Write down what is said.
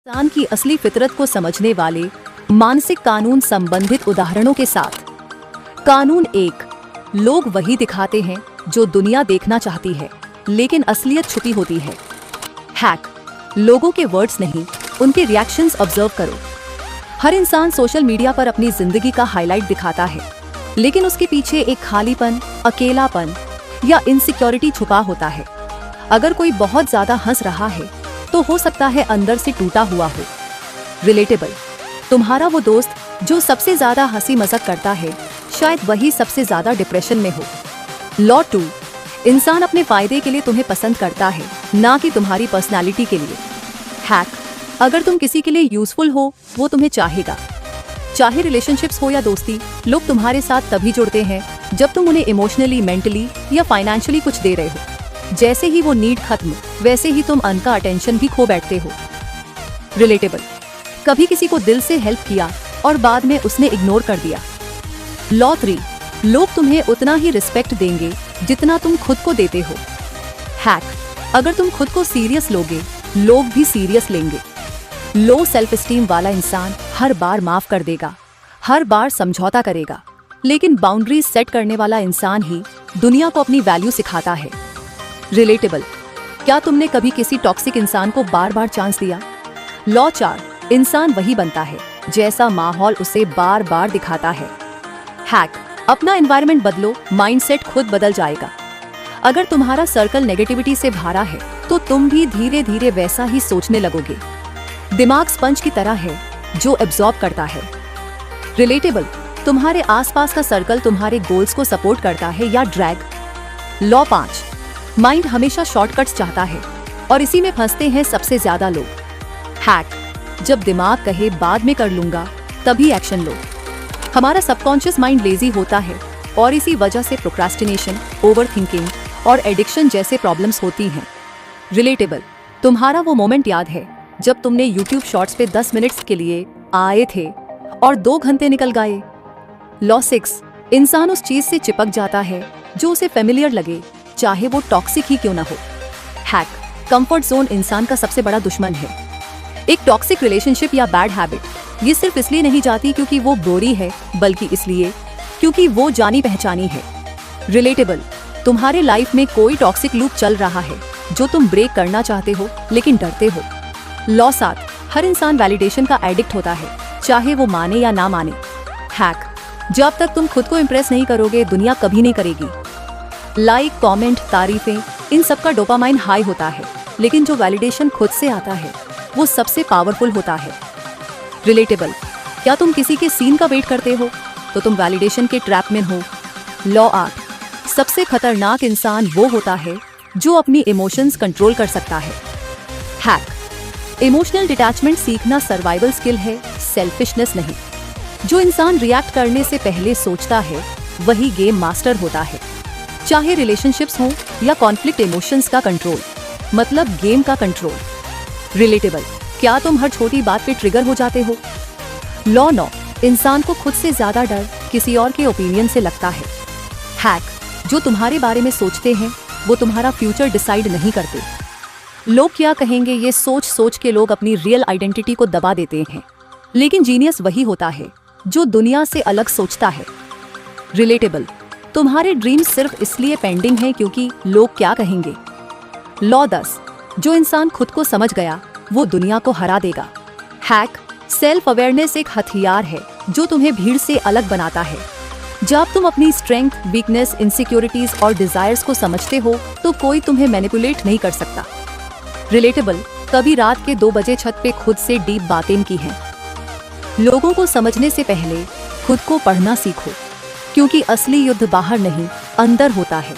इंसान की असली फितरत को समझने वाले मानसिक कानून संबंधित उदाहरणों के साथ। कानून 1, लोग वही दिखाते हैं जो दुनिया देखना चाहती है, लेकिन असलियत छुपी होती है। हैक, लोगों के वर्ड्स नहीं, उनके रिएक्शंस ऑब्जर्व करो। हर इंसान सोशल मीडिया पर अपनी जिंदगी का हाईलाइट दिखाता है, लेकिन उसके पीछे एक खालीपन, अकेलापन या इनसिक्योरिटी छुपा होता है। अगर कोई बहुत ज्यादा हंस रहा है तो हो सकता है अंदर से टूटा हुआ हो। रिलेटेबल, तुम्हारा वो दोस्त जो सबसे ज्यादा हंसी मजाक करता है, शायद वही सबसे ज्यादा डिप्रेशन में हो। लॉ 2, इंसान अपने फायदे के लिए तुम्हें पसंद करता है, ना कि तुम्हारी पर्सनालिटी के लिए। हैक, अगर तुम किसी के लिए यूजफुल हो, वो तुम्हें चाहेगा। चाहे रिलेशनशिप्स हो या दोस्ती, लोग तुम्हारे साथ तभी जुड़ते हैं जब तुम उन्हें इमोशनली, मेंटली या फाइनेंशियली कुछ दे रहे हो। जैसे ही वो नीड खत्म, वैसे ही तुम उनका अटेंशन भी खो बैठते हो। रिलेटेबल, कभी किसी को दिल से हेल्प किया और बाद में उसने इग्नोर कर दिया। लॉ 3, लोग तुम्हें उतना ही रिस्पेक्ट देंगे जितना तुम खुद को देते हो। हैक, अगर तुम खुद को सीरियस लोगे, लोग भी सीरियस लेंगे। लो सेल्फ एस्टीम वाला इंसान हर बार माफ कर देगा, हर बार समझौता करेगा, लेकिन बाउंड्रीज सेट करने वाला इंसान ही दुनिया को अपनी वैल्यू सिखाता है। रिलेटेबल, क्या तुमने कभी किसी टॉक्सिक इंसान को बार बार चांस दिया? लॉ 4, इंसान वही बनता है जैसा माहौल उसे बार बार दिखाता है। हैक, अपना एनवायरनमेंट बदलो, माइंडसेट खुद बदल जाएगा। अगर तुम्हारा सर्कल नेगेटिविटी से भरा है तो तुम भी धीरे धीरे वैसा ही सोचने लगोगे। दिमाग स्पंज की तरह है जो एब्जॉर्ब करता है। रिलेटेबल, तुम्हारे आसपास का सर्कल तुम्हारे गोल्स को सपोर्ट करता है या ड्रैग। लॉ 5, माइंड हमेशा शॉर्टकट्स चाहता है और इसी में फंसते हैं सबसे ज्यादा लोग। हैक, जब दिमाग कहे बाद में कर लूंगा, तभी एक्शन लो। हमारा सबकॉन्शियस माइंड लेजी होता है और इसी वजह से प्रोक्रास्टिनेशन, ओवरथिंकिंग और एडिक्शन जैसे प्रॉब्लम्स होती हैं। रिलेटेबल, तुम्हारा वो मोमेंट याद है जब तुमने YouTube शॉर्ट्स पे 10 मिनट्स के लिए आए थे और 2 घंटे निकल गए। लॉ 6, इंसान उस चीज से चिपक जाता है जो उसे फेमिलियर लगे, चाहे वो टॉक्सिक ही क्यों ना हो। हैक, कंफर्ट जोन इंसान का सबसे बड़ा दुश्मन है। एक टॉक्सिक रिलेशनशिप या बैड हैबिट ये सिर्फ इसलिए नहीं जाती क्योंकि वो बुरी है, बल्कि इसलिए क्योंकि वो जानी पहचानी है। रिलेटेबल, तुम्हारे लाइफ में कोई टॉक्सिक लूप चल रहा है जो तुम ब्रेक करना चाहते हो लेकिन डरते हो। लॉ 7, हर इंसान वैलिडेशन का एडिक्ट होता है, चाहे वो माने या ना माने। हैक, जब तक तुम खुद को इम्प्रेस नहीं करोगे, दुनिया कभी नहीं करेगी। लाइक, कमेंट, तारीफें, इन सब का डोपामाइन हाई होता है, लेकिन जो वैलिडेशन खुद से आता है वो सबसे पावरफुल होता है। रिलेटेबल, क्या तुम किसी के सीन का वेट करते हो तो तुम वैलिडेशन के ट्रैप में हो। लॉ 8, सबसे खतरनाक इंसान वो होता है जो अपनी इमोशंस कंट्रोल कर सकता है। हैक, इमोशनल डिटैचमेंट सीखना सर्वाइवल स्किल है, सेल्फिशनेस नहीं। जो इंसान रिएक्ट करने से पहले सोचता है वही गेम मास्टर होता है। चाहे रिलेशनशिप्स हो या कॉन्फ्लिक्ट, इमोशंस का कंट्रोल मतलब गेम का कंट्रोल। रिलेटेबल, क्या तुम हर छोटी बात पे ट्रिगर हो जाते हो? लॉ 9, इंसान को खुद से ज्यादा डर किसी और के ओपिनियन से लगता है। हैक, जो तुम्हारे बारे में सोचते हैं वो तुम्हारा फ्यूचर डिसाइड नहीं करते। लोग क्या कहेंगे ये सोच सोच के लोग अपनी रियल आइडेंटिटी को दबा देते हैं, लेकिन जीनियस वही होता है जो दुनिया से अलग सोचता है। रिलेटेबल, तुम्हारे ड्रीम्स सिर्फ इसलिए पेंडिंग हैं क्योंकि लोग क्या कहेंगे। लॉ 10, जो इंसान खुद को समझ गया वो दुनिया को हरा देगा। हैक, सेल्फ अवेयरनेस एक हथियार है जो तुम्हें भीड़ से अलग बनाता है। जब तुम अपनी स्ट्रेंथ, वीकनेस, इनसिक्योरिटीज और डिजायर्स को समझते हो तो कोई तुम्हें मैनिपुलेट नहीं कर सकता। रिलेटेबल, कभी रात के 2 बजे छत पे खुद से डीप बातें की हैं। लोगों को समझने से पहले खुद को पढ़ना सीखो, क्योंकि असली युद्ध बाहर नहीं, अंदर होता है।